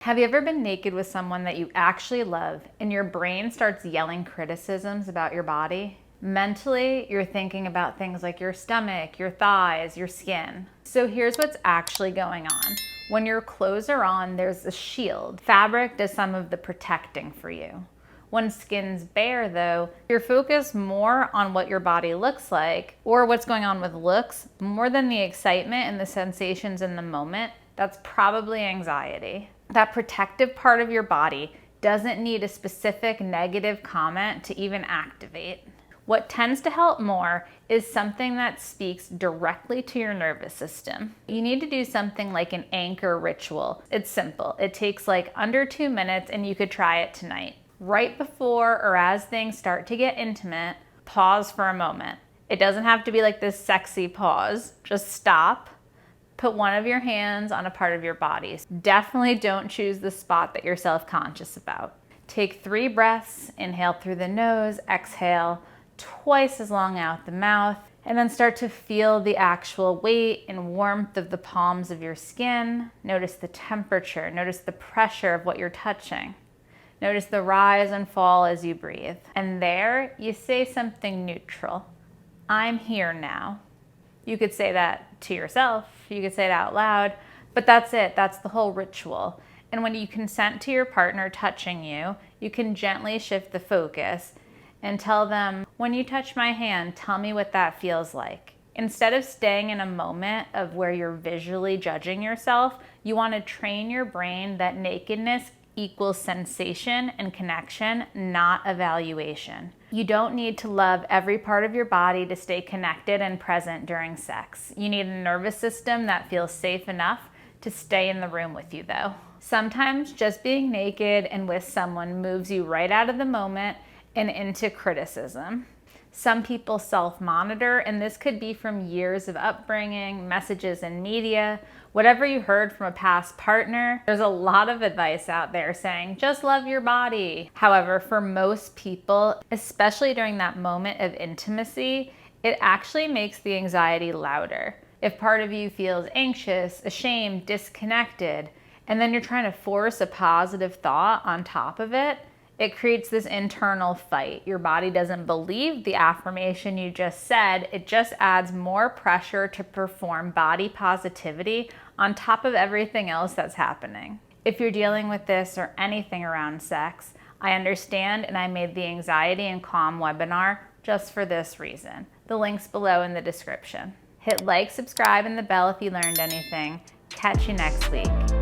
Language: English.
Have you ever been naked with someone that you actually love and your brain starts yelling criticisms about your body? Mentally, you're thinking about things like your stomach, your thighs, your skin. So here's what's actually going on. When your clothes are on, there's a shield. Fabric does some of the protecting for you. When skin's bare though, you're focused more on what your body looks like or what's going on with looks more than the excitement and the sensations in the moment. That's probably anxiety. That protective part of your body doesn't need a specific negative comment to even activate. What tends to help more is something that speaks directly to your nervous system. You need to do something like an anchor ritual. It's simple. It takes like under 2 minutes and you could try it tonight. Right before or as things start to get intimate, pause for a moment. It doesn't have to be like this sexy pause. Just stop. Put one of your hands on a part of your body. Definitely don't choose the spot that you're self-conscious about. Take 3 breaths, inhale through the nose, exhale twice as long out the mouth, and then start to feel the actual weight and warmth of the palms of your skin. Notice the temperature, notice the pressure of what you're touching. Notice the rise and fall as you breathe. And there, you say something neutral. I'm here now. You could say that to yourself, you could say it out loud, but that's it, that's the whole ritual. And when you consent to your partner touching you, you can gently shift the focus and tell them, when you touch my hand, tell me what that feels like. Instead of staying in a moment of where you're visually judging yourself, you want to train your brain that nakedness equals sensation and connection, not evaluation. You don't need to love every part of your body to stay connected and present during sex. You need a nervous system that feels safe enough to stay in the room with you though. Sometimes just being naked and with someone moves you right out of the moment and into criticism. Some people self-monitor, and this could be from years of upbringing, messages in media, whatever you heard from a past partner. There's a lot of advice out there saying, just love your body. However, for most people, especially during that moment of intimacy, it actually makes the anxiety louder. If part of you feels anxious, ashamed, disconnected, and then you're trying to force a positive thought on top of it, it creates this internal fight. Your body doesn't believe the affirmation you just said. It just adds more pressure to perform body positivity on top of everything else that's happening. If you're dealing with this or anything around sex, I understand, and I made the Anxiety and Calm webinar just for this reason. The link's below in the description. Hit like, subscribe, and the bell if you learned anything. Catch you next week.